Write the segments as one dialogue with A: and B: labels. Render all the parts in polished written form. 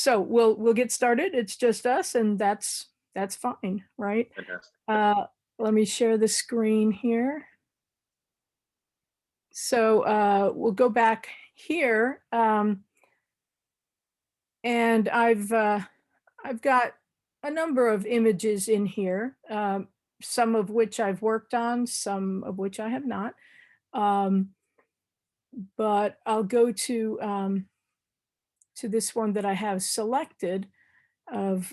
A: So we'll get started. It's just us, and that's fine, right?
B: Fantastic.
A: Uh, Let me share the screen here. So we'll go back here, and I've got a number of images in here, some of which I've worked on, some of which I have not. Um, but I'll go to this one that I have selected of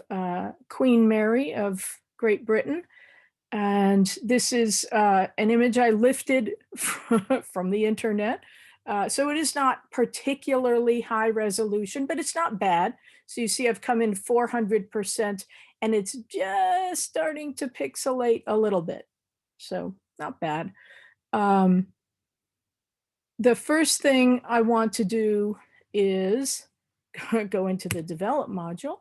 A: Queen Mary of Great Britain. And this is an image I lifted from the internet. So it is not particularly high resolution, but it's not bad. So you see I've come in 400% and it's just starting to pixelate a little bit. So not bad. Um, the first thing I want to do is go into the develop module.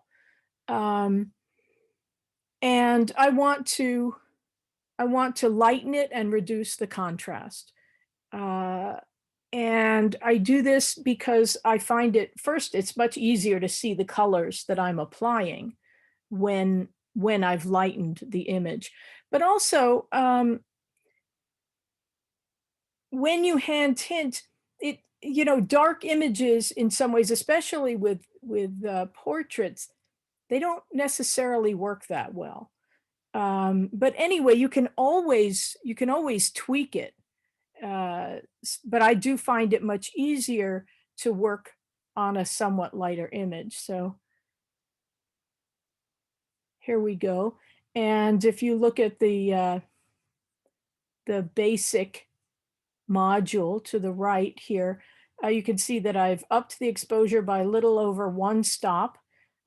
A: Um, and I want to lighten it and reduce the contrast. Uh, and I do this because I find it, first, it's much easier to see the colors that I'm applying when I've lightened the image. But also, when you hand tint, dark images in some ways, especially with portraits, they don't necessarily work that well. But anyway, you can always tweak it. But I do find it much easier to work on a somewhat lighter image. So here we go. And if you look at the basic module to the right here, you can see that I've upped the exposure by a little over 1 stop.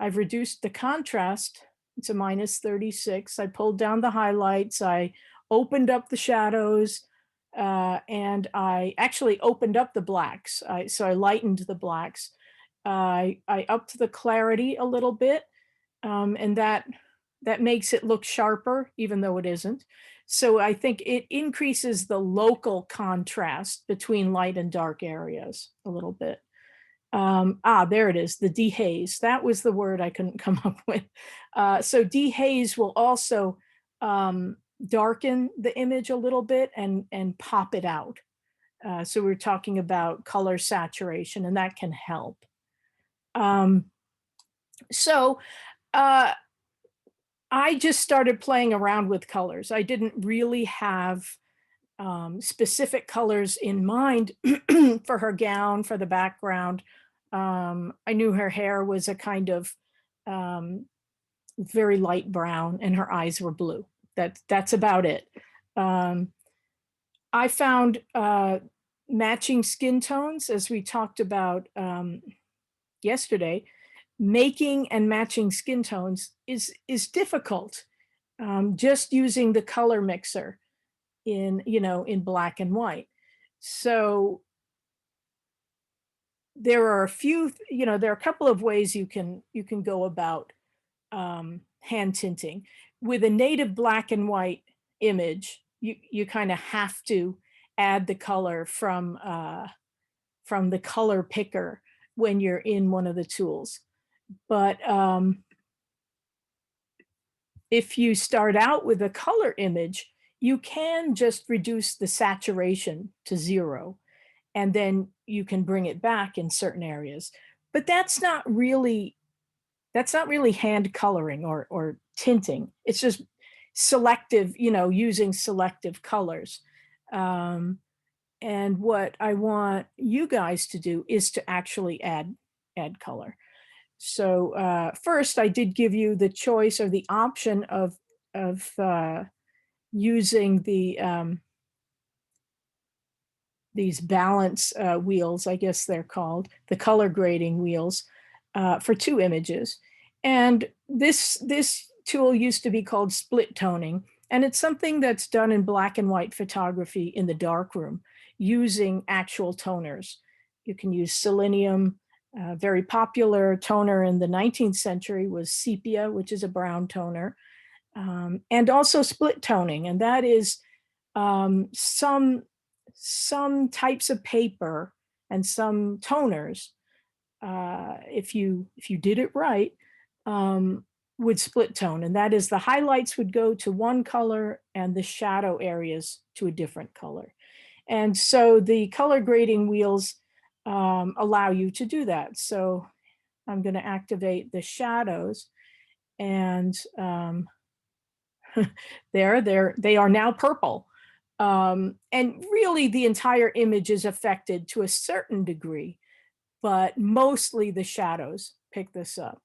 A: I've reduced the contrast to -36. I pulled down the highlights. I opened up the shadows. And I actually opened up the blacks. So I lightened the blacks. I upped the clarity a little bit, and that makes it look sharper, even though it isn't. So I think it increases the local contrast between light and dark areas a little bit. There it is, the dehaze. That was the word I couldn't come up with. So dehaze will also darken the image a little bit and pop it out. So we're talking about color saturation, and that can help. Um, so uh, I just started playing around with colors. I didn't really have specific colors in mind for her gown, for the background. I knew her hair was a kind of um, very light brown, and her eyes were blue. That's about it. Um, I found matching skin tones, as we talked about yesterday. Making and matching skin tones is difficult. Just using the color mixer in black and white. So there are there are a couple of ways you can go about hand tinting. With a native black and white image, you kind of have to add the color from the color picker when you're in one of the tools. But if you start out with a color image, you can just reduce the saturation to 0, and then you can bring it back in certain areas. But that's not really hand coloring or tinting. It's just selective, using selective colors. Um, and what I want you guys to do is to actually add color. So first, I did give you the choice or the option of using these balance wheels, I guess they're called, the color grading wheels, for 2 images. And this tool used to be called split toning, and it's something that's done in black and white photography in the darkroom using actual toners. You can use selenium. Very popular toner in the 19th century was sepia, which is a brown toner, and also split toning, and that is some types of paper and some toners if you did it right, would split tone, and that is the highlights would go to one color and the shadow areas to a different color. And so the color grading wheels allow you to do that. So I'm going to activate the shadows, and they are now purple. And really, the entire image is affected to a certain degree, but mostly the shadows pick this up.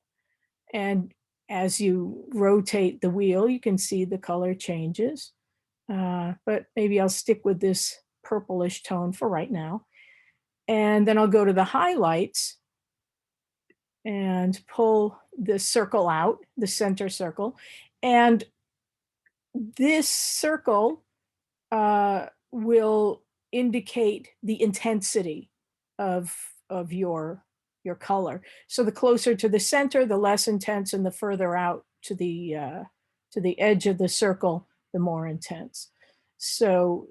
A: And as you rotate the wheel, you can see the color changes. But maybe I'll stick with this purplish tone for right now. And then I'll go to the highlights and pull the circle out, the center circle. And this circle will indicate the intensity of your color. So the closer to the center, the less intense, and the further out to the edge of the circle, the more intense. So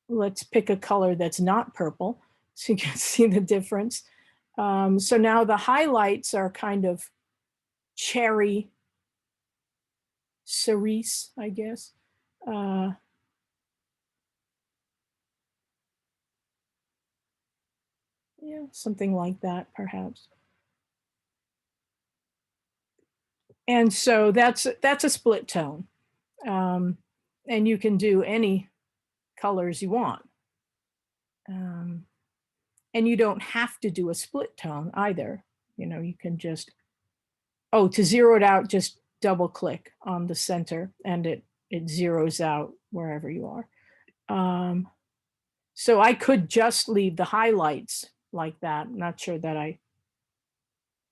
A: let's pick a color that's not purple so you can see the difference. So now the highlights are kind of cherry cerise, I guess. Yeah, something like that, perhaps. And so that's a split tone. And you can do any colors you want. And you don't have to do a split tone either. You know, you can just, to zero it out, just double click on the center and it zeroes out wherever you are. So I could just leave the highlights like that. I'm not sure that I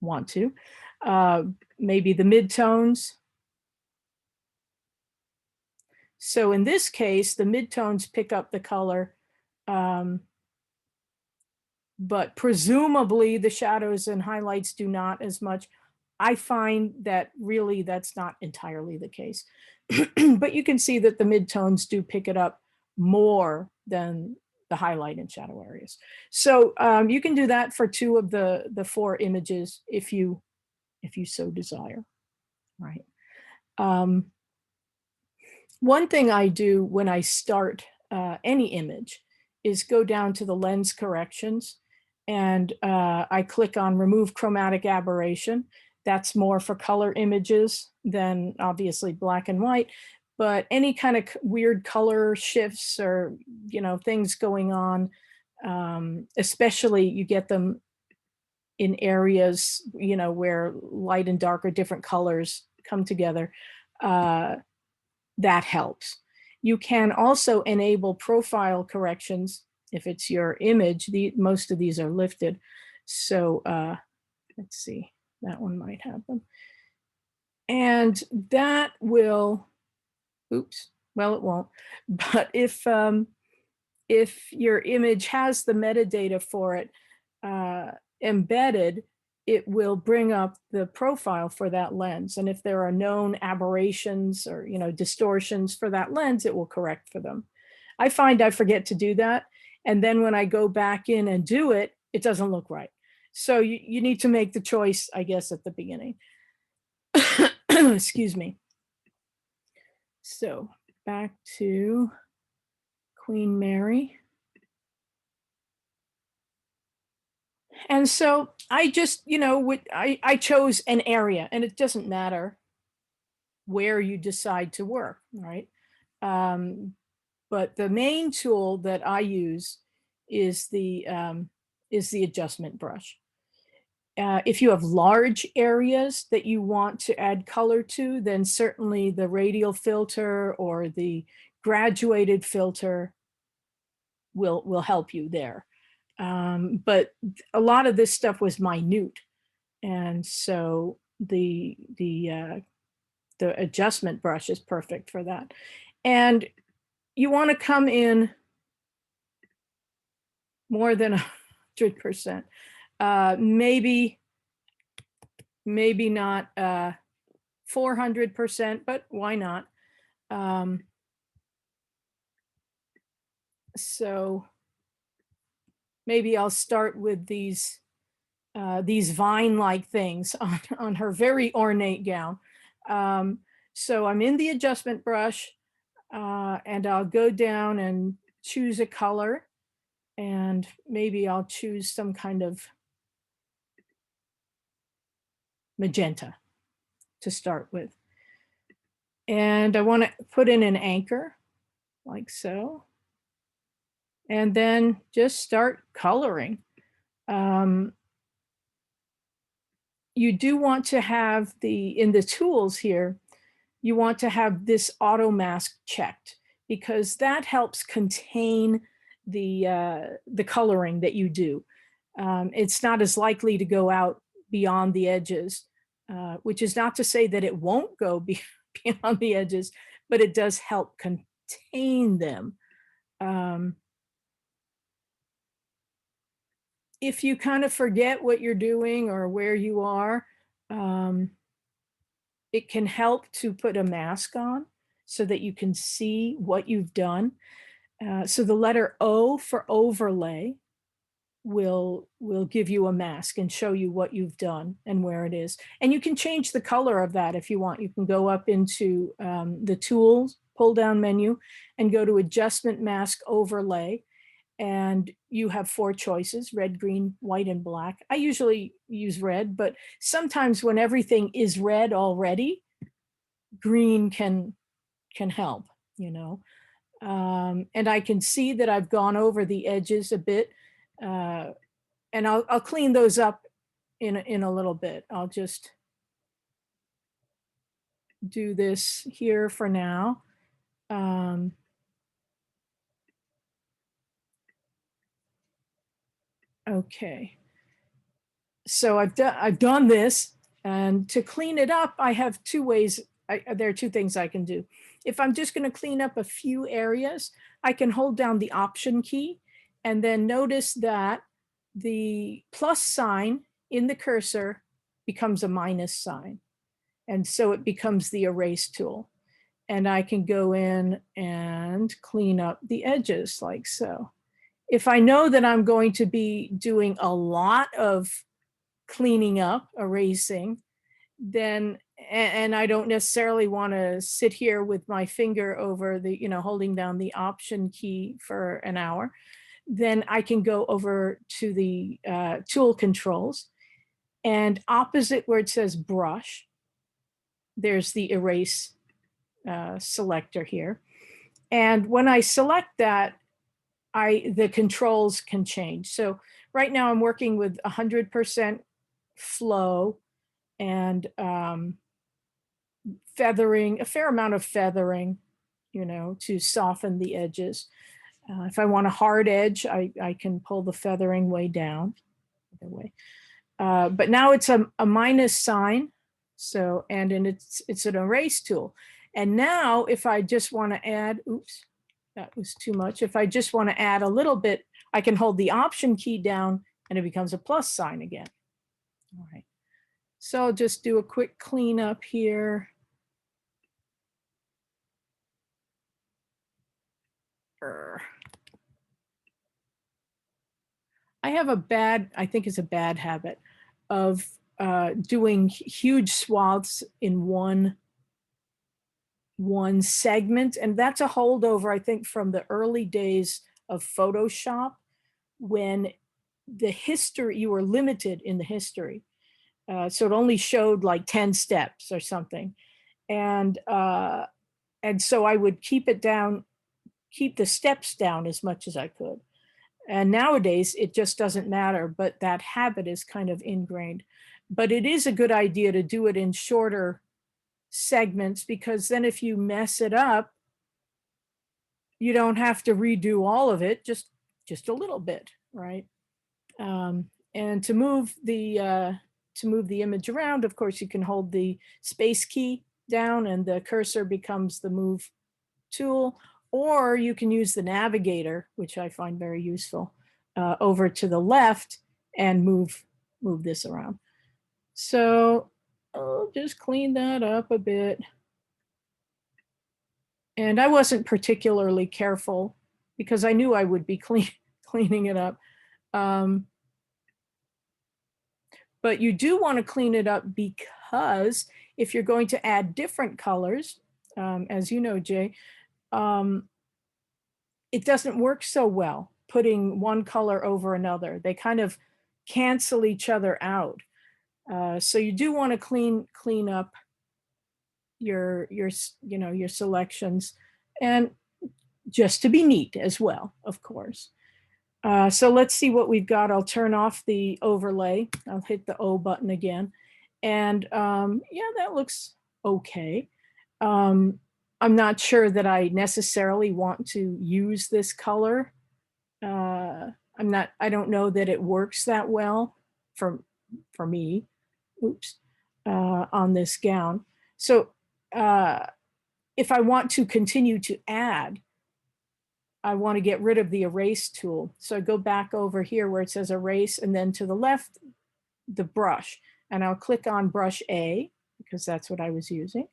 A: want to. Maybe the midtones. So in this case, the midtones pick up the color, but presumably the shadows and highlights do not as much. I find that really that's not entirely the case. But you can see that the midtones do pick it up more than the highlight and shadow areas. So you can do that for two of the four images if you so desire, right? One thing I do when I start any image is go down to the lens corrections, and I click on remove chromatic aberration. That's more for color images than obviously black and white, but any kind of weird color shifts or, you know, things going on, especially you get them in areas, you know, where light and dark or different colors come together, that helps. You can also enable profile corrections if it's your image. Most of these are lifted. So let's see, that one might have them. And that will, oops, well, it won't. But if your image has the metadata for it embedded, it will bring up the profile for that lens. And if there are known aberrations or, you know, distortions for that lens, it will correct for them. I find I forget to do that. And then when I go back in and do it, it doesn't look right. So you need to make the choice, I guess, at the beginning. Excuse me. So back to Queen Mary. And so I just, you know, I chose an area, and it doesn't matter where you decide to work, right? But the main tool that I use is the adjustment brush. If you have large areas that you want to add color to, then certainly the radial filter or the graduated filter will help you there. But a lot of this stuff was minute, and so the adjustment brush is perfect for that. And you want to come in more than 100%. Maybe not 400%, but why not? So maybe I'll start with these these vine-like things on her very ornate gown. So I'm in the adjustment brush, and I'll go down and choose a color, and maybe I'll choose some kind of magenta to start with. And I want to put in an anchor like so, and then just start coloring. You do want to have in the tools here, you want to have this auto mask checked, because that helps contain the coloring that you do. It's not as likely to go out beyond the edges, which is not to say that it won't go beyond the edges, but it does help contain them. If you kind of forget what you're doing or where you are, it can help to put a mask on so that you can see what you've done. So the letter O for overlay will give you a mask and show you what you've done and where it is. And you can change the color of that if you want. You can go up into the tools pull down menu and go to adjustment mask overlay. And you have 4 choices: red, green, white, and black. I usually use red, but sometimes when everything is red already, green can help, you know. And I can see that I've gone over the edges a bit, and I'll clean those up in a little bit. I'll just do this here for now. Okay. So I've done this, and to clean it up, I have 2 ways. There are 2 things I can do. If I'm just going to clean up a few areas, I can hold down the Option key, and then notice that the plus sign in the cursor becomes a minus sign, and so it becomes the erase tool. And I can go in and clean up the edges like so. If I know that I'm going to be doing a lot of cleaning up, erasing, then, and I don't necessarily want to sit here with my finger over the, holding down the Option key for an hour, then I can go over to the tool controls, and opposite where it says brush, there's the erase selector here. And when I select that, the controls can change. So right now I'm working with 100% flow and feathering, a fair amount of feathering, to soften the edges. If I want a hard edge, I can pull the feathering way down. Way. But now it's a minus sign. So, and it's an erase tool. And now if I just want to add, oops, that was too much. If I just want to add a little bit, I can hold the Option key down and it becomes a plus sign again. All right. So I'll just do a quick cleanup here. I have I think it's a bad habit of doing huge swaths in one segment. And that's a holdover, I think, from the early days of Photoshop, when you were limited in the history. So it only showed like 10 steps or something. And so I would keep the steps down as much as I could. And nowadays it just doesn't matter, but that habit is kind of ingrained. But it is a good idea to do it in shorter segments, because then if you mess it up, you don't have to redo all of it, just a little bit, right? And to move the image around, of course, you can hold the space key down and the cursor becomes the move tool, or you can use the navigator, which I find very useful, over to the left and move this around. So I'll just clean that up a bit. And I wasn't particularly careful because I knew I would be cleaning it up. But you do want to clean it up, because if you're going to add different colors, as you know, Jay, um, it doesn't work so well putting one color over another. They kind of cancel each other out. So you do want to clean up your selections, and just to be neat as well, of course. So let's see what we've got. I'll turn off the overlay. I'll hit the O button again. And yeah, that looks okay. I'm not sure that I necessarily want to use this color. I don't know that it works that well for me, oops, on this gown. So if I want to continue to add, I want to get rid of the erase tool. So I go back over here where it says erase, and then to the left, the brush. And I'll click on brush A, because that's what I was using.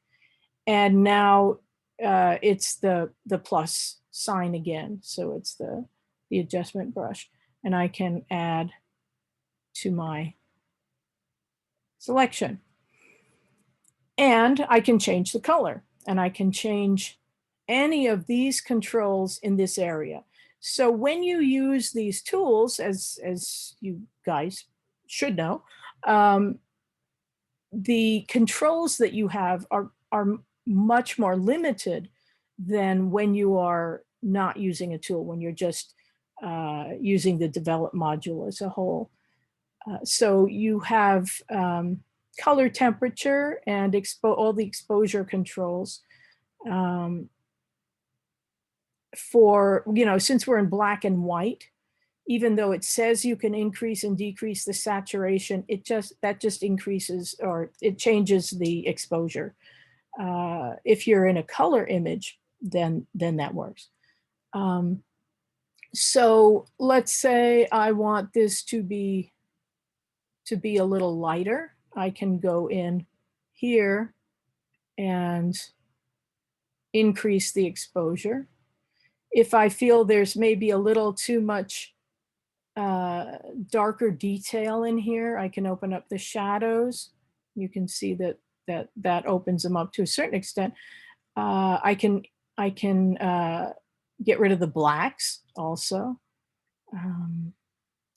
A: And now it's the plus sign again. So it's the adjustment brush. And I can add to my selection. And I can change the color, and I can change any of these controls in this area. So when you use these tools, as you guys should know, the controls that you have are much more limited than when you are not using a tool, when you're just using the develop module as a whole. So you have color temperature and all the exposure controls. For, since we're in black and white, even though it says you can increase and decrease the saturation, that just increases, or it changes the exposure. If you're in a color image, then that works. So let's say I want this to be a little lighter. I can go in here and increase the exposure. If I feel there's maybe a little too much darker detail in here, I can open up the shadows. You can see that opens them up to a certain extent. I can get rid of the blacks also.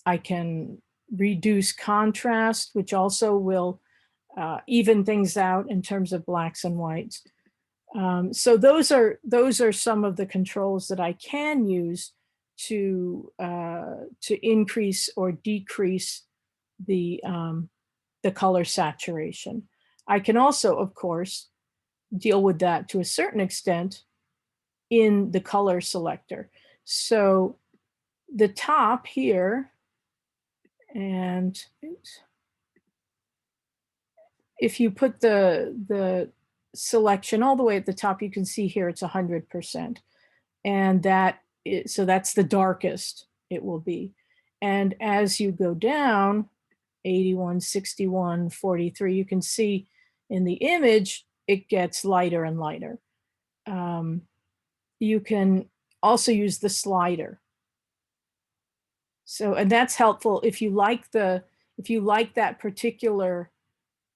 A: I can reduce contrast, which also will even things out in terms of blacks and whites. So those are some of the controls that I can use to increase or decrease the color saturation. I can also, of course, deal with that to a certain extent in the color selector. So the top here, and oops, if you put the selection all the way at the top, you can see here it's 100%. And so that's the darkest it will be. And as you go down, 81, 61, 43, you can see in the image, it gets lighter and lighter. You can also use the slider. So, and that's helpful if you like that particular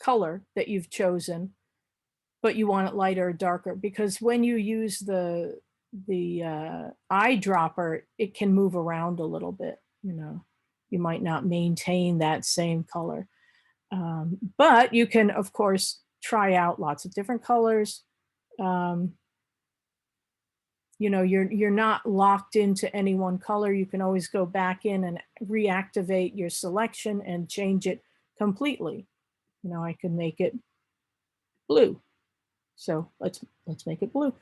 A: color that you've chosen, but you want it lighter or darker, because when you use the eyedropper, it can move around a little bit. You might not maintain that same color, but you can, of course, try out lots of different colors. You're not locked into any one color. You can always go back in and reactivate your selection and change it completely. I can make it blue. So let's make it blue.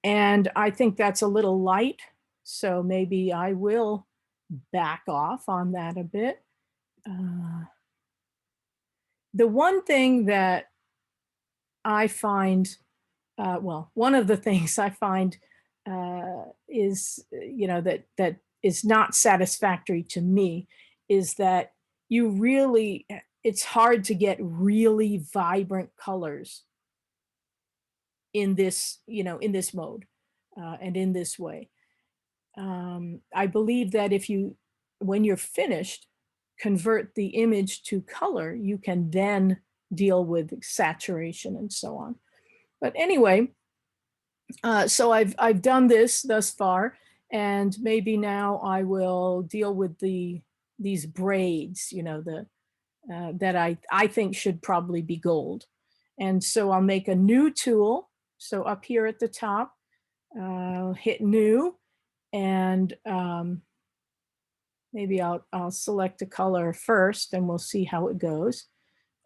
A: And I think that's a little light. So maybe I will back off on that a bit. The one thing that I find, one of the things I find is, that is not satisfactory to me, is that it's hard to get really vibrant colors in this, in this mode and in this way. I believe that when you're finished, convert the image to color, you can then deal with saturation and so on. But anyway, so I've done this thus far, and maybe now I will deal with these braids, you know, that I think should probably be gold. And so I'll make a new tool. So up here at the top, hit new, and maybe I'll select a color first, and we'll see how it goes.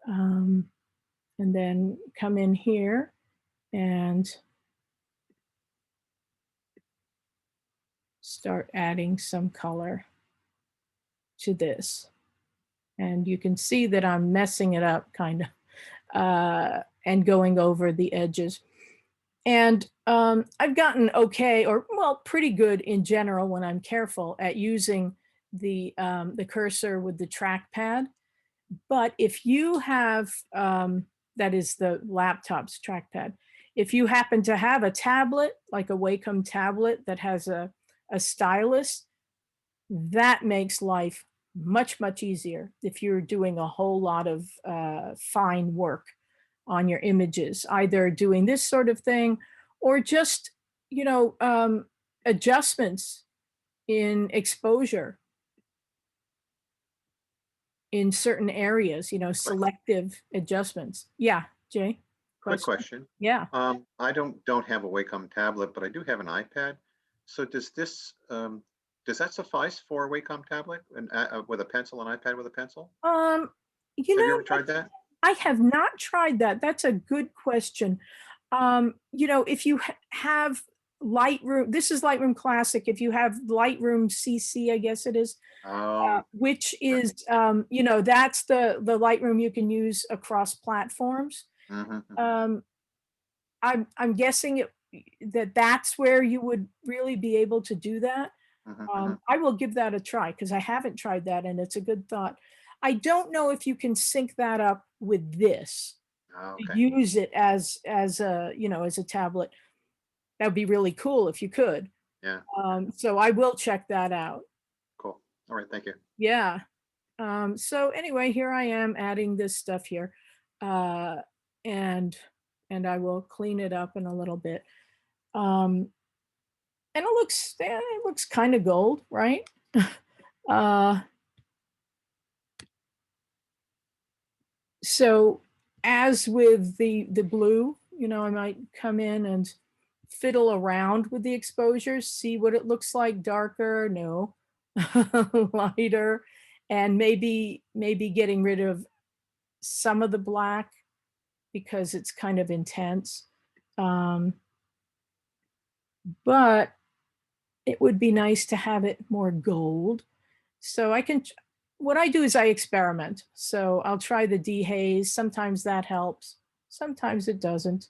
A: And then come in here and start adding some color to this. And you can see that I'm messing it up kind of, and going over the edges. And I've gotten okay, or well, pretty good in general when I'm careful at using the cursor with the trackpad. But if you have, that is the laptop's trackpad, if you happen to have a tablet, like a Wacom tablet that has a stylus, that makes life much, much easier if you're doing a whole lot of fine work on your images, either doing this sort of thing or just, you know, adjustments in exposure in certain areas, you know, selective adjustments. Yeah, Jay?
B: Quick question.
A: Yeah.
B: I don't have a Wacom tablet, but I do have an iPad. So does that suffice for a Wacom tablet and with a pencil, an iPad with a pencil?
A: Um, you
B: Have you
A: know,
B: ever tried that?
A: I have not tried that. That's a good question. You know, if you have Lightroom, this is Lightroom Classic. If you have Lightroom CC, I guess it is,
B: Oh,
A: which
B: right.
A: is, you know, that's the Lightroom you can use across platforms.
B: Mm-hmm,
A: Um, I'm guessing that's where you would really be able to do that.
B: mm-hmm, mm-hmm.
A: I will give that a try because I haven't tried that, and it's a good thought. I don't know if you can sync that up with this,
B: Oh,
A: to
B: okay.
A: use it as a, you know, as a tablet. That would be really cool if you could.
B: Yeah. Yeah.
A: So I will check that out.
B: Cool. All right. Thank you.
A: Yeah. So anyway, here I am adding this stuff here. Uh, and I will clean it up in a little bit. Um, and it looks kind of gold, right? uh, so as with the blue, you know, I might come in and fiddle around with the exposures, see what it looks like, darker, no, lighter, and maybe getting rid of some of the black because it's kind of intense. Um, but it would be nice to have it more gold. So what I do is I experiment. So I'll try the dehaze. Sometimes that helps. Sometimes it doesn't.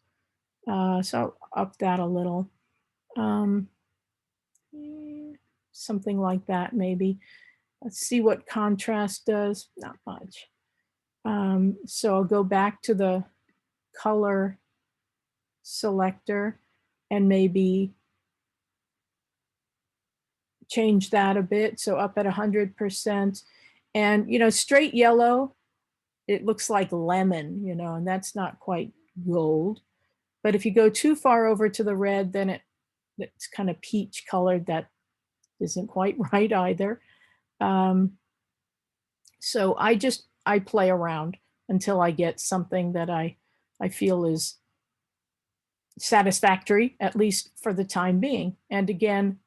A: So I'll up that a little. Um, Something like that, maybe. Let's see what contrast does. Not much. So I'll go back to the color selector and maybe change that a bit. So up at 100%. And, you know, straight yellow, it looks like lemon, you know, and that's not quite gold. But if you go too far over to the red, then it's kind of peach colored. That isn't quite right either. Um, so I play around until I get something that I feel is satisfactory, at least for the time being. And again,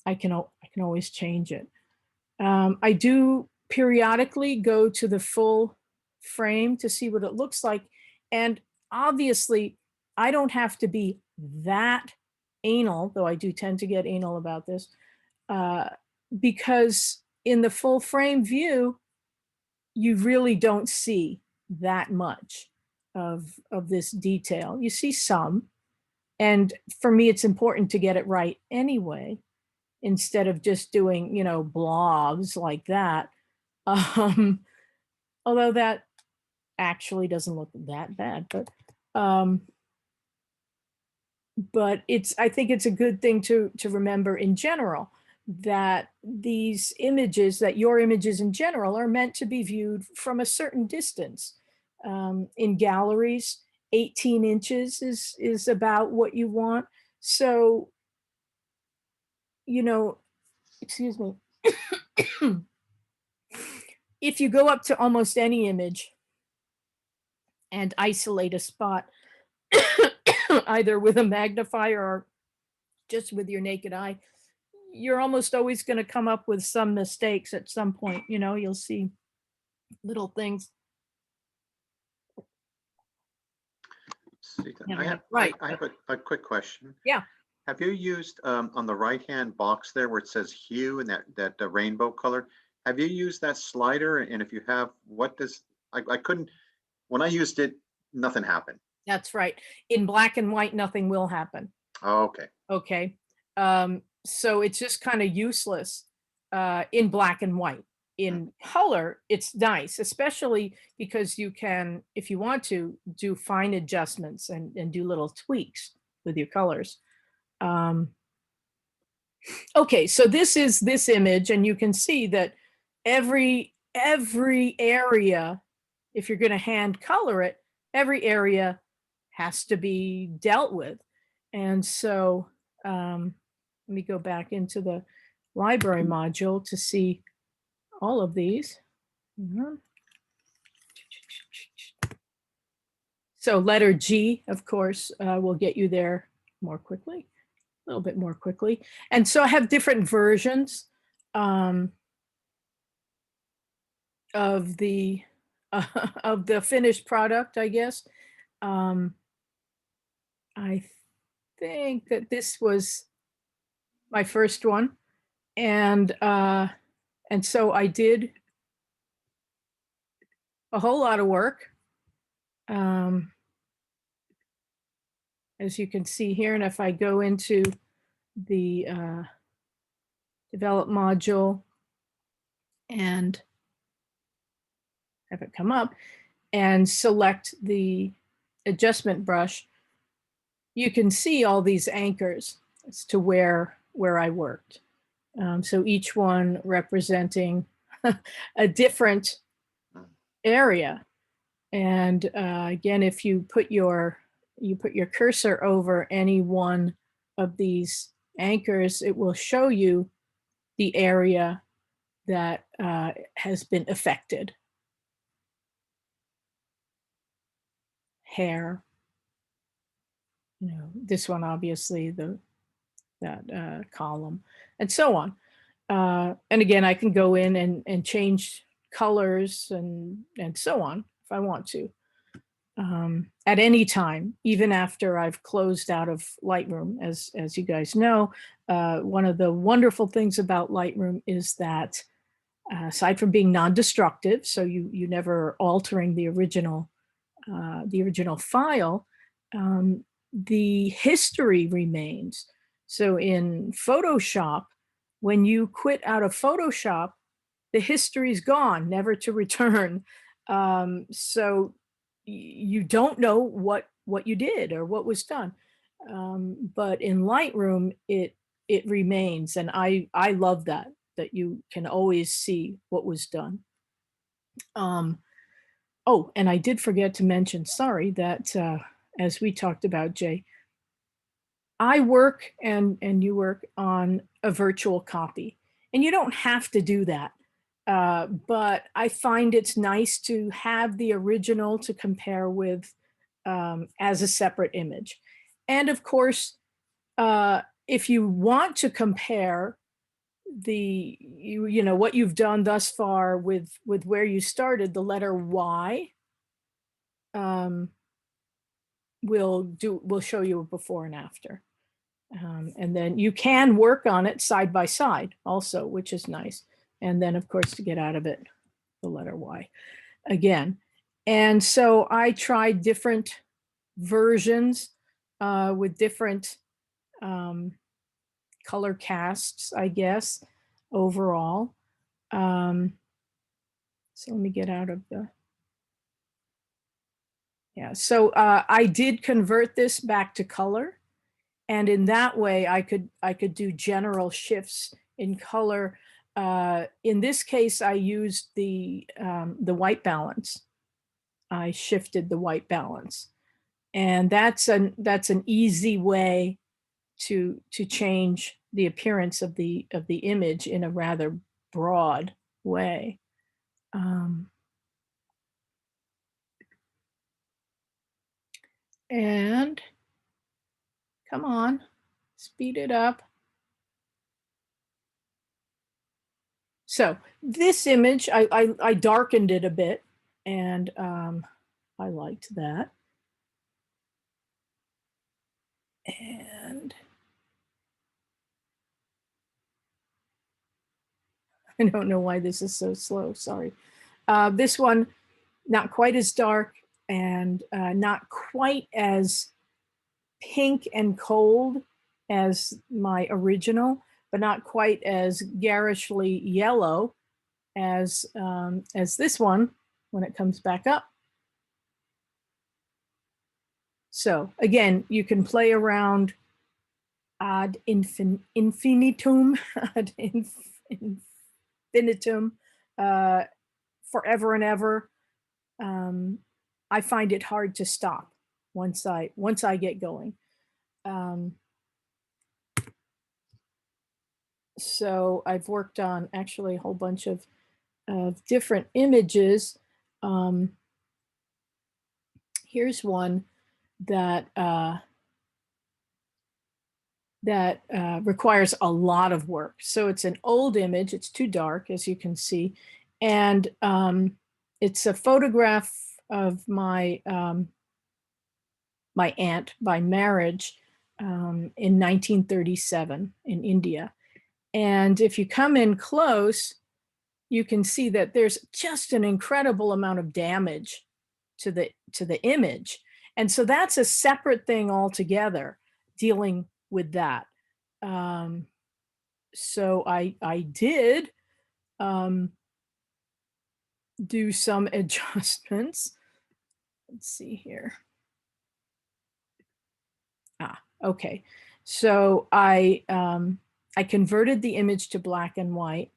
A: I can always change it. I do periodically go to the full frame to see what it looks like. And obviously, I don't have to be that anal, though I do tend to get anal about this, uh, because in the full frame view, you really don't see that much of this detail. You see some, and for me, it's important to get it right anyway, instead of just doing, you know, blobs like that. Um, although that actually doesn't look that bad, um, but I think it's a good thing to remember in general that these images, that your images in general, are meant to be viewed from a certain distance. In galleries, 18 inches is about what you want. So, you know, excuse me. If you go up to almost any image and isolate a spot, either with a magnifier or just with your naked eye, you're almost always going to come up with some mistakes at some point. You know, you'll see little things.
B: See,
A: Yeah,
B: I have,
A: right.
B: I have a quick question.
A: Yeah.
B: Have you used, on the right-hand box there where it says hue and that rainbow color? Have you used that slider? And if you have, what does, I couldn't, when I used it, nothing happened.
A: That's right. In black and white, nothing will happen.
B: Oh, okay.
A: Okay. So it's just kind of useless in black and white. In color, it's nice, especially because you can, if you want to, do fine adjustments and do little tweaks with your colors. Okay, so this is this image, and you can see that every area, if you're going to hand color it, every area has to be dealt with. And so let me go back into the library module to see all of these. Mhm. So letter G, of course, will get you there more quickly, a little bit more quickly. And so I have different versions of the of the finished product, I guess. I think that this was my first one, and so I did a whole lot of work, as you can see here. And if I go into the develop module and have it come up and select the adjustment brush, you can see all these anchors as to where I worked. So each one representing a different area. And again, if you put your cursor over any one of these anchors, it will show you the area that has been affected. Hair, you know, this one obviously that column, and so on. And again, I can go in and change colors and so on if I want to. At any time, even after I've closed out of Lightroom, as you guys know, one of the wonderful things about Lightroom is that aside from being non-destructive, so you never altering the original file, the history remains. So in Photoshop, when you quit out of Photoshop, the history's gone, never to return. So you don't know what you did or what was done. But in Lightroom, it remains, and I love that you can always see what was done. Oh, and I did forget to mention, sorry, that as we talked about, Jay, I work and you work on a virtual copy, and you don't have to do that. But I find it's nice to have the original to compare with as a separate image. And of course, if you want to compare you know what you've done thus far with where you started, the letter Y will show you a before and after. And then you can work on it side by side also, which is nice. And then of course, to get out of it, the letter Y again. And so I tried different versions with different color casts, I guess, overall. So let me get out of the, yeah. So I did convert this back to color. And in that way, I could do general shifts in color. In this case, I used the white balance. I shifted the white balance. And that's an easy way to change the appearance of the image in a rather broad way. And come on, speed it up. So this image, I darkened it a bit, and I liked that. And I don't know why this is so slow, sorry. This one, not quite as dark and not quite as pink and cold as my original, but not quite as garishly yellow as this one when it comes back up. So again, you can play around ad infinitum, ad infinitum, forever and ever. I find it hard to stop once I get going. So I've worked on actually a whole bunch of different images. Here's one that requires a lot of work. So it's an old image. It's too dark, as you can see, and it's a photograph of my my aunt by marriage in 1937 in India. And if you come in close, you can see that there's just an incredible amount of damage to the image. And so that's a separate thing altogether, dealing with that. So I did do some adjustments. Let's see here. Okay. So I converted the image to black and white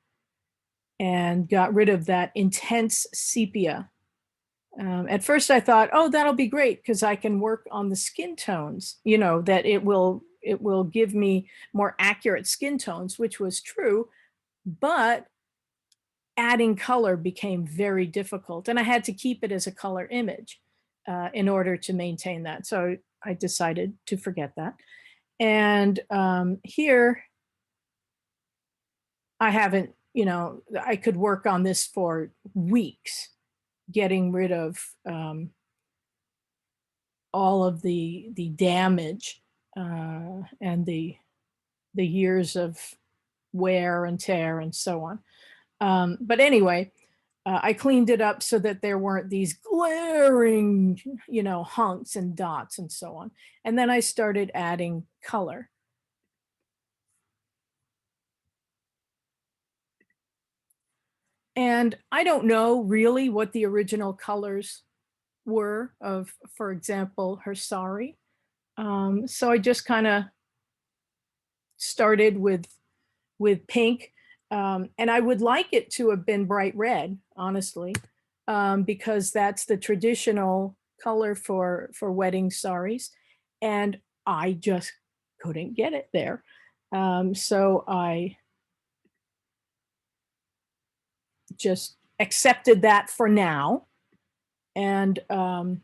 A: and got rid of that intense sepia. At first I thought, oh, that'll be great because I can work on the skin tones, you know, that it will give me more accurate skin tones, which was true, but adding color became very difficult, and I had to keep it as a color image in order to maintain that. So I decided to forget that. And here, I haven't, you know, I could work on this for weeks, getting rid of all of the damage and the years of wear and tear and so on. But anyway, I cleaned it up so that there weren't these glaring, you know, hunks and dots and so on. And then I started adding color. And I don't know really what the original colors were of, for example, her sari. So I just kind of started with pink. And I would like it to have been bright red, honestly, because that's the traditional color for wedding saris. And I just couldn't get it there. So I just accepted that for now and went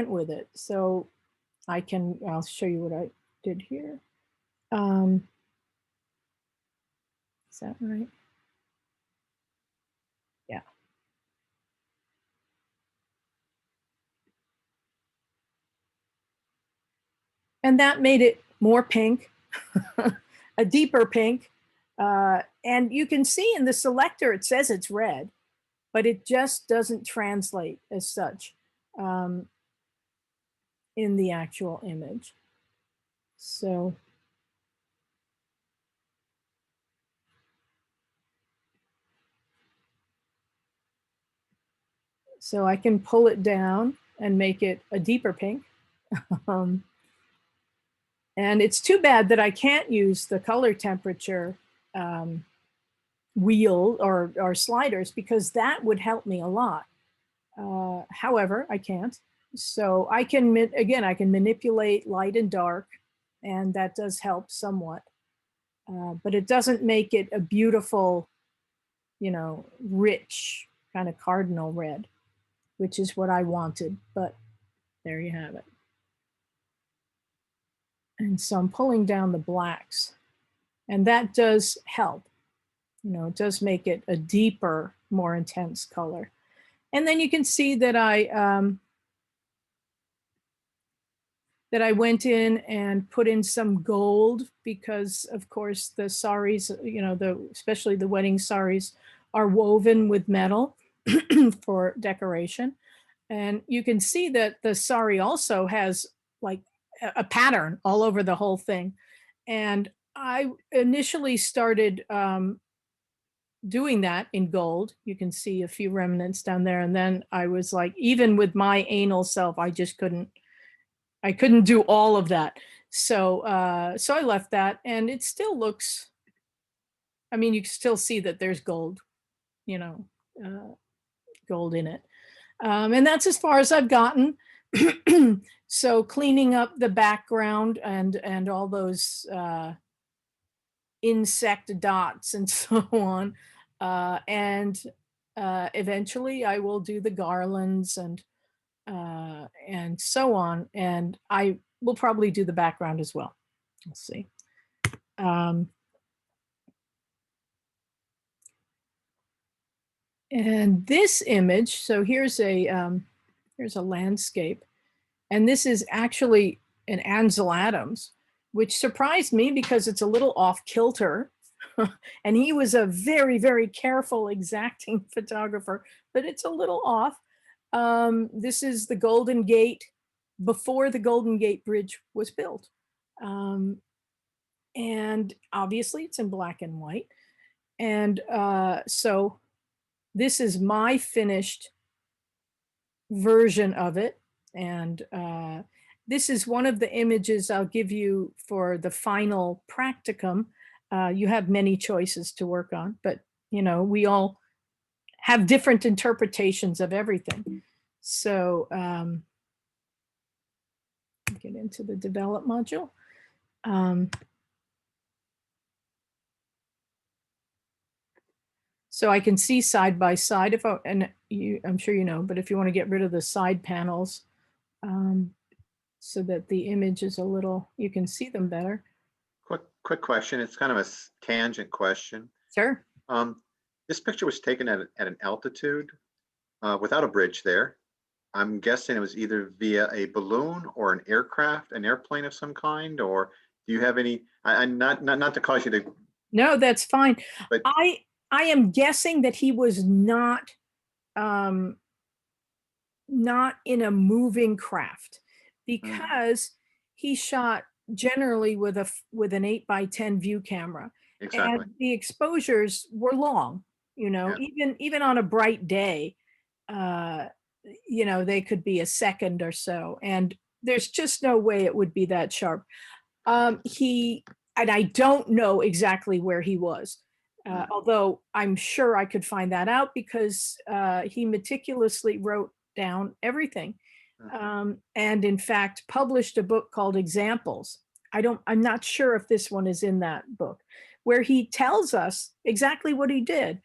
A: with it. So I'll show you what I did here. Is that right? Yeah. And that made it more pink, a deeper pink. And you can see in the selector, it says it's red, but it just doesn't translate as such in the actual image. So I can pull it down and make it a deeper pink. And it's too bad that I can't use the color temperature wheel or sliders, because that would help me a lot. However, I can't. So I can, again, I can manipulate light and dark, and that does help somewhat. But it doesn't make it a beautiful, rich kind of cardinal red, which is what I wanted. But there you have it. And so I'm pulling down the blacks, and that does help. It does make it a deeper, more intense color. And then you can see that I went in and put in some gold, because of course the saris, especially the wedding saris, are woven with metal for decoration. And you can see that the sari also has like a pattern all over the whole thing. And I initially started doing that in gold. You can see a few remnants down there. And then I was like, even with my anal self, I couldn't do all of that. So I left that, and it still looks, I mean, you can still see that there's gold, gold in it. And that's as far as I've gotten. So cleaning up the background and all those insect dots and so on. And eventually I will do the garlands and so on. And I will probably do the background as well. Let's see. And this image, so here's a landscape, and this is actually an Ansel Adams, which surprised me because it's a little off kilter. And he was a very, very careful, exacting photographer, but it's a little off. This is the Golden Gate before the Golden Gate Bridge was built. And obviously it's in black and white. And so this is my finished version of it. And this is one of the images I'll give you for the final practicum. You have many choices to work on, but we all have different interpretations of everything. So get into the develop module. So I can see side by side I'm sure you know, but if you want to get rid of the side panels, so that the image is you can see them better.
B: Quick question. It's kind of a tangent question.
A: Sure.
B: This picture was taken at an altitude without a bridge there. I'm guessing it was either via a balloon or an airplane of some kind, or do you have any, not to cause you to.
A: No, that's fine.
B: But
A: I am guessing that he was not in a moving craft, because he shot generally with an 8x10 view camera.
B: Exactly.
A: And the exposures were long,
B: Yeah.
A: even on a bright day, they could be a second or so, and there's just no way it would be that sharp. And I don't know exactly where he was, although I'm sure I could find that out, because he meticulously wrote down everything. And in fact published a book called Examples. I'm not sure if this one is in that book, where he tells us exactly what he did,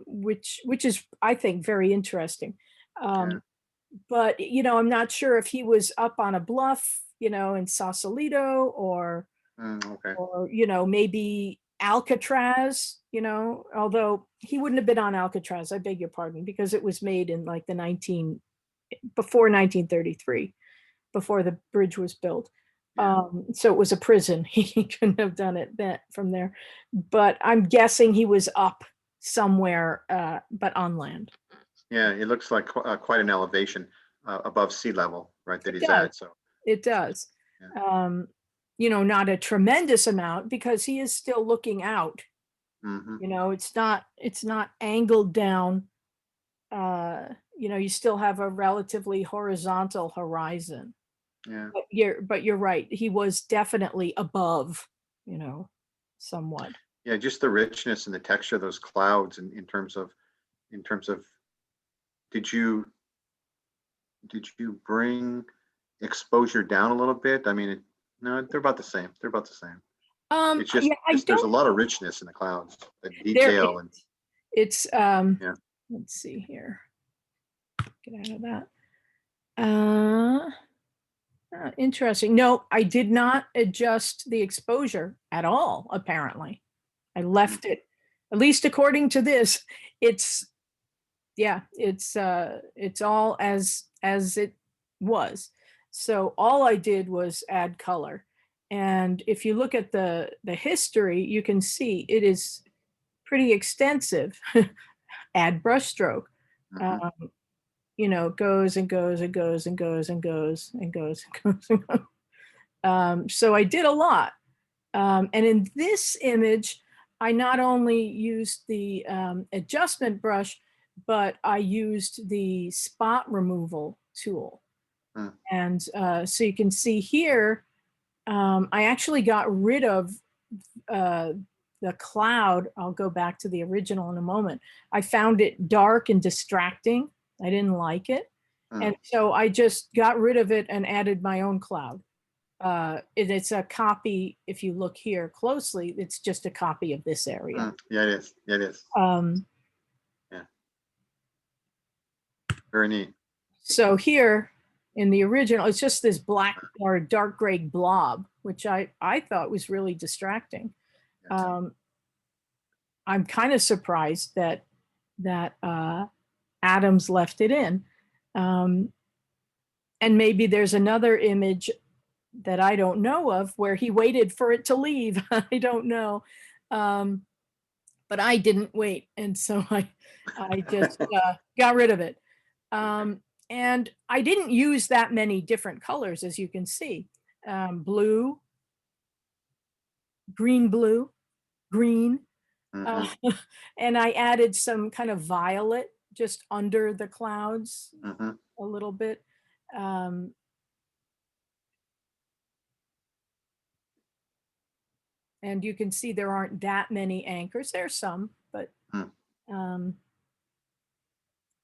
A: which is, I think, very interesting. But I'm not sure if he was up on a bluff, in Sausalito, or
B: Okay.
A: or maybe Alcatraz, although he wouldn't have been on Alcatraz, I beg your pardon, because it was made in like before 1933, before the bridge was built.
B: Yeah.
A: So it was a prison. He couldn't have done it from there. But I'm guessing he was up somewhere, but on land.
B: Yeah, it looks like quite an elevation above sea level, right, that he's at. So
A: it does. Yeah. Not a tremendous amount, because he is still looking out. It's not angled down. You still have a relatively horizontal horizon.
B: Yeah.
A: But you're right. He was definitely above, somewhat.
B: Yeah, just the richness and the texture of those clouds in terms of, did you, did you bring exposure down a little bit? I mean, no, they're about the same. They're about the same. It's
A: Yeah, I
B: just there's a
A: don't,
B: lot of richness in the clouds, the
A: there
B: detail and
A: is. It's,
B: yeah.
A: let's see here. Get out of that. Uh, Interesting. No, I did not adjust the exposure at all, apparently. I left it, at least according to this, it's, yeah, it's all as it was. So all I did was add color. And if you look at the history, you can see it is pretty extensive. Add brushstroke.
B: Mhm.
A: Goes and goes and goes and goes and goes and goes and goes and goes. So I did a lot. And in this image, I not only used the adjustment brush, but I used the spot removal tool.
B: Mm.
A: And so you can see here, I actually got rid of uh, the cloud. I'll go back to the original in a moment. I found it dark and distracting. I didn't like it.
B: Mm.
A: And so I just got rid of it and added my own cloud. It's a copy, if you look here closely, it's just a copy of this area.
B: Mm. Yeah, it is. Yeah, it is.
A: Um,
B: Yeah. Very neat.
A: so here in the original, it's just this black or dark gray blob, which I thought was really distracting.
B: Yeah.
A: I'm kind of surprised that Adams left it in. Um, and maybe there's another image that I don't know of where he waited for it to leave. I don't know. Um, but I didn't wait. And so I just got rid of it. And I didn't use that many different colors, as you can see. Blue, blue, green. Uh,
B: Mhm.
A: and I added some kind of violet just under the clouds
B: Mhm.
A: a little bit. Um, and you can see there aren't that many anchors. There's some, but
B: Mm.
A: um,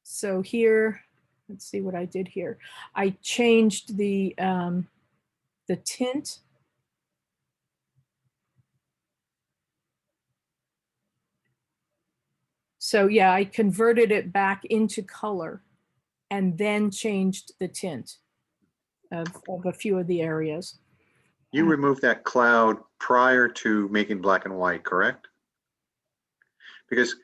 A: so here, let's see what I did here. I changed the tint. So yeah, I converted it back into color and then changed the tint of a few of the areas.
B: You removed that cloud prior to making black and white, correct? Because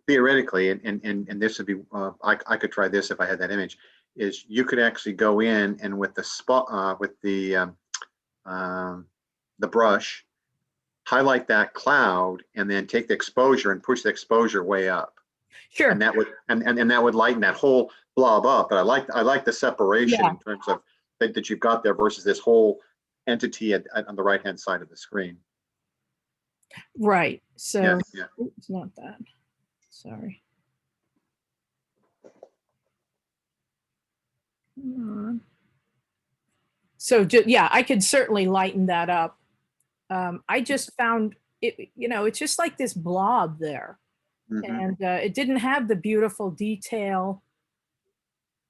B: theoretically, and this would be, I could try this if I had that image, is you could actually go in and with the spot, with um, the brush, highlight that cloud and then take the exposure and push the exposure way up. And
A: Sure.
B: that would, and that would lighten that whole blob up. But I like the separation
A: Yeah.
B: in terms of that you've got there versus this whole entity on the right-hand side of the screen.
A: Right. So
B: Yeah, yeah.
A: it's not that. Sorry. So yeah, I could certainly lighten that up. I just found it, it's just like this blob there.
B: Mhm.
A: And it didn't have the beautiful detail,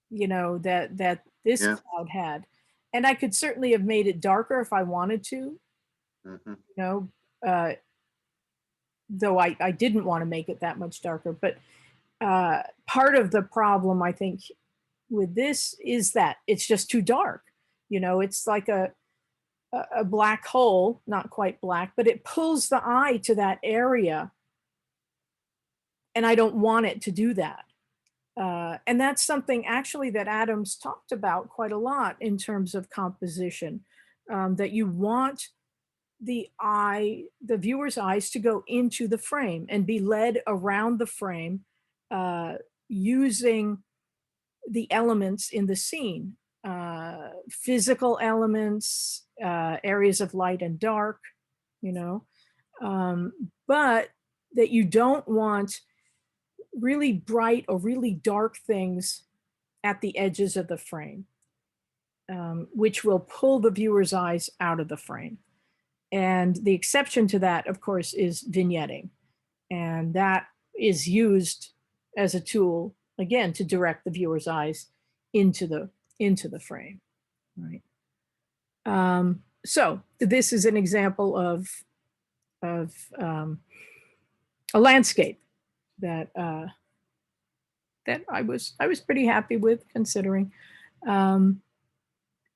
A: that this
B: Yeah.
A: cloud had. And I could certainly have made it darker if I wanted to,
B: Mhm.
A: you know, uh, though I didn't want to make it that much darker. But part of the problem, I think, with this is that it's just too dark. It's like a black hole, not quite black, but it pulls the eye to that area. And I don't want it to do that. And that's something actually that Adams talked about quite a lot in terms of composition, that you want the viewer's eyes to go into the frame and be led around the frame uh, using the elements in the scene, physical elements, areas of light and dark, you know, but that you don't want really bright or really dark things at the edges of the frame. which will pull the viewer's eyes out of the frame. And the exception to that, of course, is vignetting. And that is used as a tool, again, to direct the viewer's eyes into the frame, right? So this is an example of a landscape that that I was pretty happy with, considering.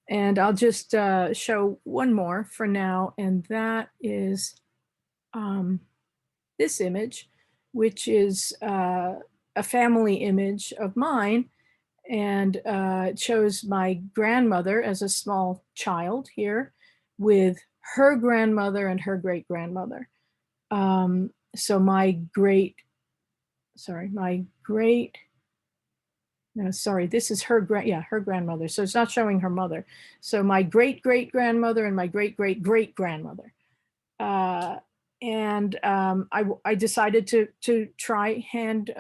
A: And I'll just show one more for now, and that is this image, which is a family image of mine. And it shows my grandmother as a small child here with her grandmother and her great-grandmother. So no, sorry, this is her grandmother. So it's not showing her mother. So my great-great-grandmother and my great-great-great-grandmother. I decided to try hand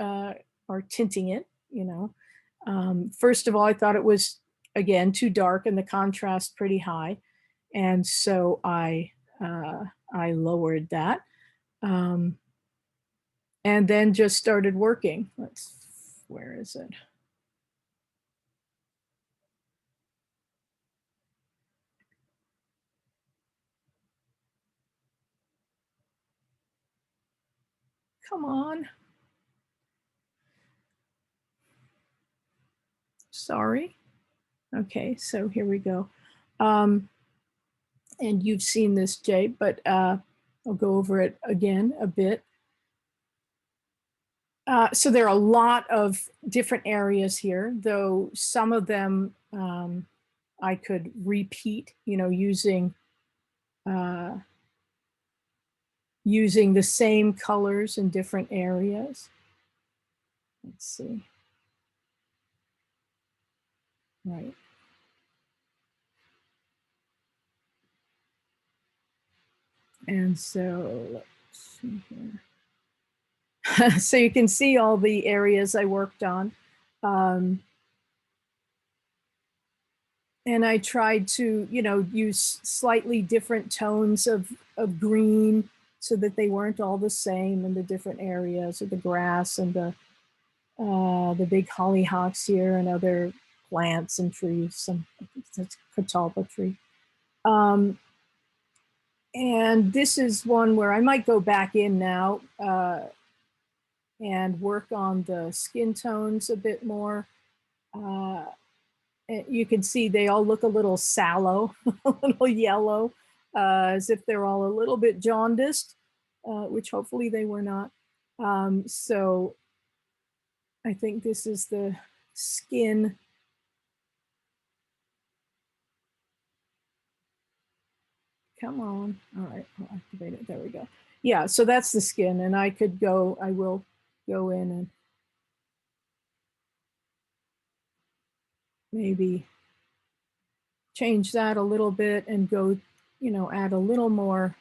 A: or tinting it, you know. First of all, I thought it was, again, too dark and the contrast pretty high. And so I lowered that. And then just started working. Where is it? Come on. Sorry. Okay, so here we go. And you've seen this, Jay, but I'll go over it again a bit. So there are a lot of different areas here, though some of them I could repeat, you know, using the same colors in different areas. Let's see. Right. And so let's see here. So you can see all the areas I worked on. And I tried to, you know, use slightly different tones of green so that they weren't all the same in the different areas of the grass and the big hollyhocks here and other plants and trees. Some, that's catalpa tree. And this is one where I might go back in now and work on the skin tones a bit more. You can see they all look a little sallow, a little yellow, as if they're all a little bit jaundiced, which hopefully they were not. So I think this is the skin. Come on. All right, I'll activate it. There we go. Yeah, so that's the skin, and I will go in and maybe change that a little bit and go, you know, add a little more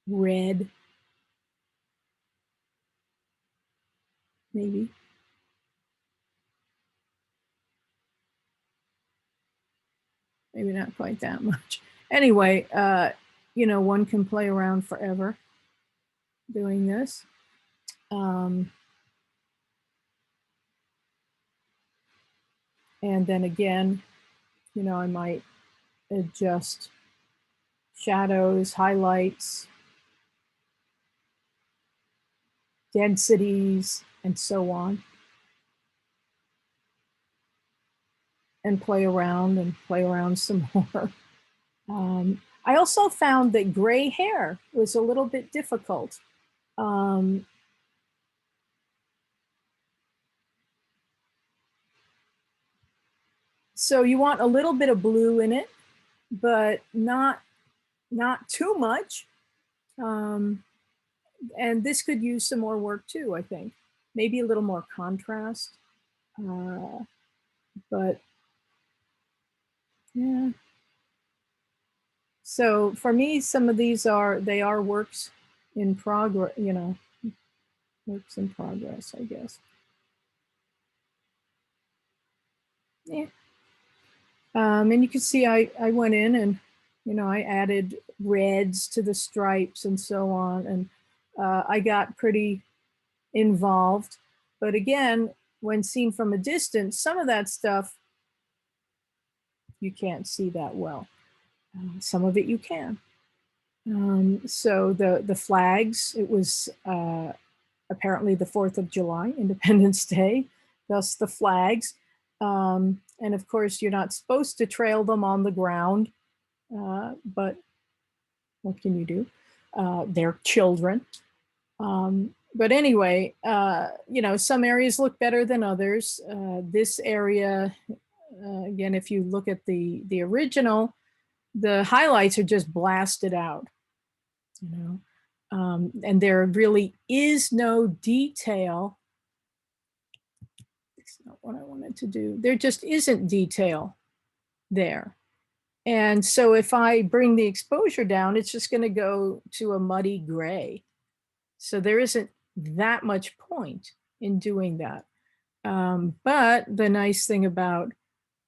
A: red. Maybe. Maybe not quite that much. Anyway, you know, one can play around forever doing this. And then again, you know, I might adjust shadows, highlights, densities, and so on. And play around some more. I also found that gray hair was a little bit difficult. So you want a little bit of blue in it, but not too much. And this could use some more work too, I think. Maybe a little more contrast. But yeah. So for me, some of these are works in progress, you know, works in progress, I guess. Yeah. And you can see I went in and, I added reds to the stripes and so on. And I got pretty involved. But again, when seen from a distance, some of that stuff you can't see that well. Some of it you can. So the flags, it was apparently the 4th of July, Independence Day, thus the flags. And of course, you're not supposed to trail them on the ground, but what can you do? They're children. But anyway, some areas look better than others. This area, again, if you look at the original, the highlights are just blasted out, and there really is no detail. It's not what I wanted to do. There just isn't detail there. And so if I bring the exposure down, it's just going to go to a muddy gray. So there isn't that much point in doing that. But the nice thing about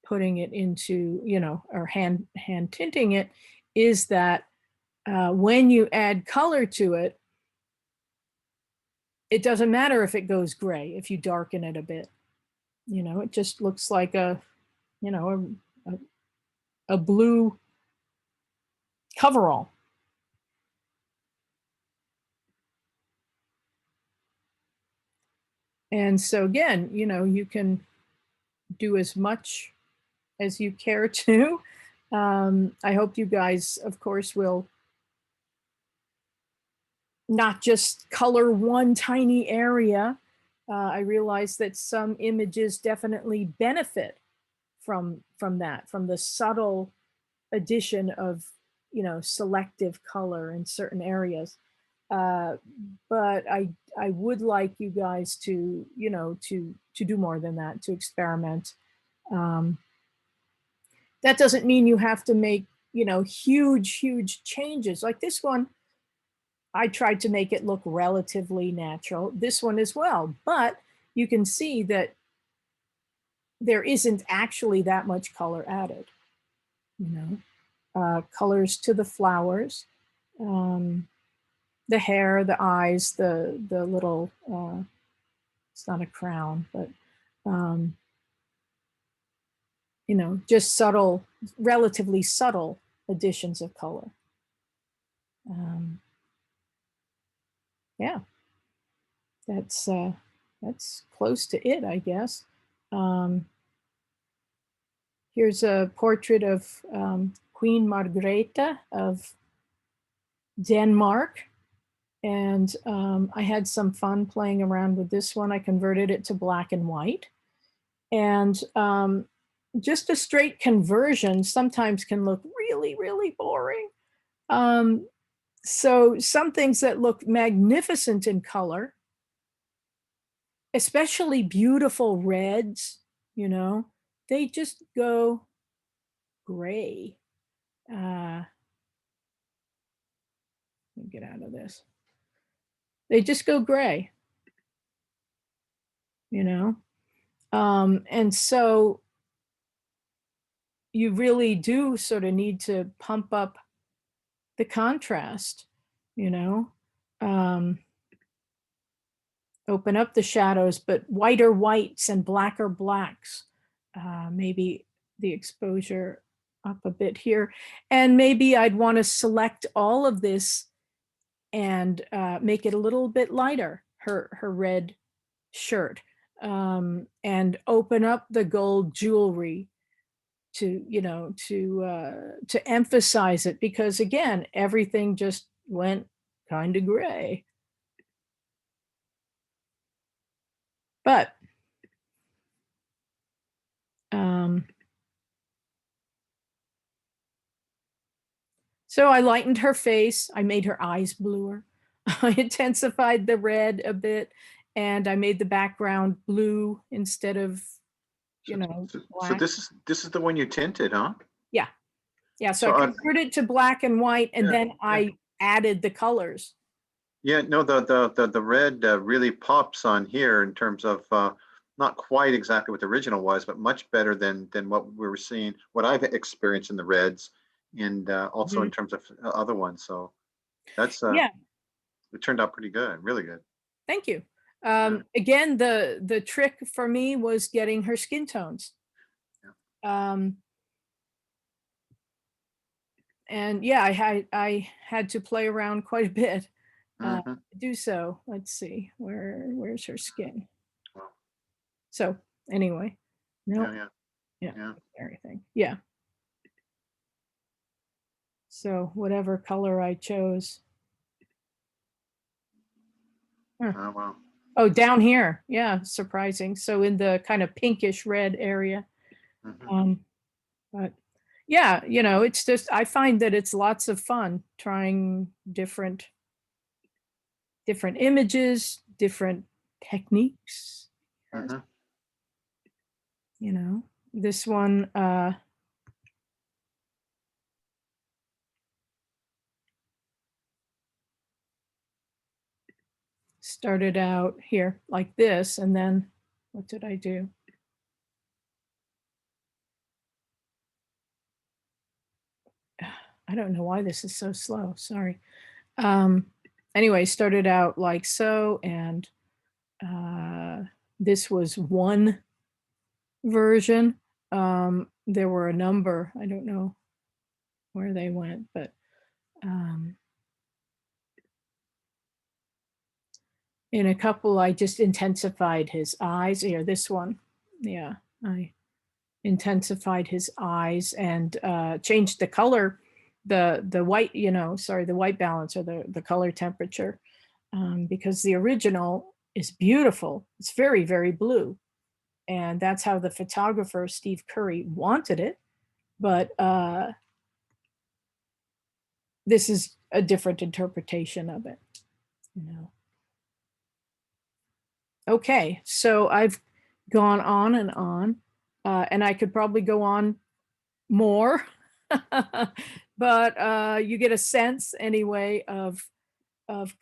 A: putting it into, or hand tinting it is that when you add color to it, it doesn't matter if it goes gray, if you darken it a bit. It just looks like a blue coverall. And so again, you can do as much as you care to. I hope you guys, of course, will not just color one tiny area. I realize that some images definitely benefit from that, from the subtle addition of, selective color in certain areas. But I would like you guys to, to do more than that, to experiment. That doesn't mean you have to make, huge changes. Like this one, I tried to make it look relatively natural. This one as well, but you can see that there isn't actually that much color added. Colors to the flowers, the hair, the eyes, the little, it's not a crown, but, just subtle, relatively subtle additions of color. Yeah, that's close to it, I guess. Here's a portrait of Queen Margrethe of Denmark. And I had some fun playing around with this one. I converted it to black and white. And just a straight conversion sometimes can look really, really boring. So some things that look magnificent in color, especially beautiful reds, they just go gray. Let me get out of this. They just go gray, and so you really do sort of need to pump up the contrast, open up the shadows, but whiter whites and blacker blacks. Maybe the exposure up a bit here. And maybe I'd want to select all of this and make it a little bit lighter, her red shirt, and open up the gold jewelry to, to emphasize it, because again, everything just went kind of gray. But so I lightened her face. I made her eyes bluer. I intensified the red a bit, and I made the background blue instead of,
B: So
A: black.
B: this is the one you tinted, huh?
A: Yeah. Yeah. So
B: So,
A: I converted to black and white, and
B: yeah,
A: then I added the colors.
B: Yeah, no, the red really pops on here in terms of not quite exactly what the original was, but much better than what we were seeing, what I've experienced in the reds, and also in
A: Mhm.
B: terms of other ones. So that's
A: Yeah,
B: it turned out pretty good, really good.
A: thank you.
B: Yeah,
A: Again, the trick for me was getting her skin tones.
B: yeah.
A: Um, and yeah, I had to play around quite a bit
B: Hmm.
A: to do so. Let's see, where's her skin?
B: Well,
A: So anyway,
B: yeah,
A: no,
B: yeah,
A: yeah,
B: yeah.
A: everything. Yeah. So whatever color I chose. Huh.
B: Oh, wow.
A: Oh, down here. Yeah, surprising. So in the kind of pinkish red area.
B: Hmm.
A: Um, but yeah, it's just I find that it's lots of fun trying different images, different techniques. Yes.
B: Hmm.
A: This one started out here like this, and then what did I do? I don't know why this is so slow. Sorry. Um, anyway, started out like so, and uh, this was one version. There were a number. I don't know where they went, but um, in a couple, I just intensified his eyes. Here, this one. Yeah, I intensified his eyes and changed the color, the white, sorry, the white balance or the color temperature, because the original is beautiful. It's very, very blue. And that's how the photographer, Steve Curry, wanted it. But this is a different interpretation of it, you know. Okay, so I've gone on and on, and I could probably go on more, but you get a sense anyway of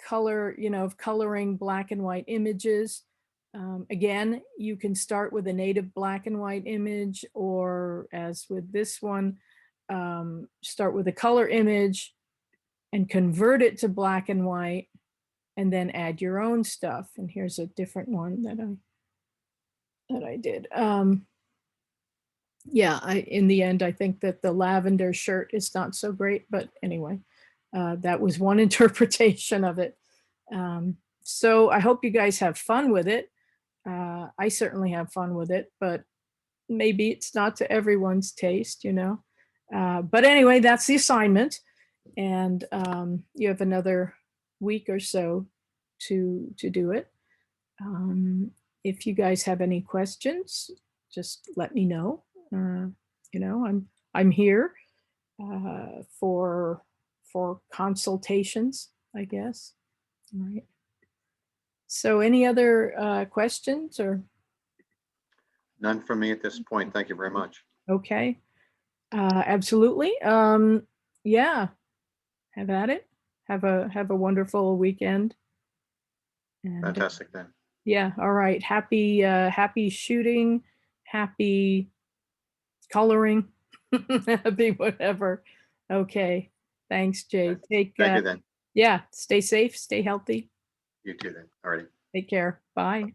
A: color, of coloring black and white images. Again, you can start with a native black and white image, or as with this one, start with a color image and convert it to black and white, and then add your own stuff. And here's a different one that I did. Yeah, in the end, I think that the lavender shirt is not so great, but anyway, that was one interpretation of it. So I hope you guys have fun with it. I certainly have fun with it, but maybe it's not to everyone's taste. But anyway, that's the assignment, and you have another week or so to do it. Um, if you guys have any questions, just let me know. Uh, I'm here for consultations, I guess. All right. So, any other questions or
B: None from me at this point. Thank you very much.
A: okay? Absolutely. Yeah, have at it. Have a wonderful weekend. And
B: Fantastic then.
A: yeah, all right. Happy shooting. Happy coloring. Happy whatever. Okay. Thanks, Jay.
B: Thank you then.
A: Yeah, stay safe, stay healthy.
B: You too then. Alrighty.
A: Take care. Bye.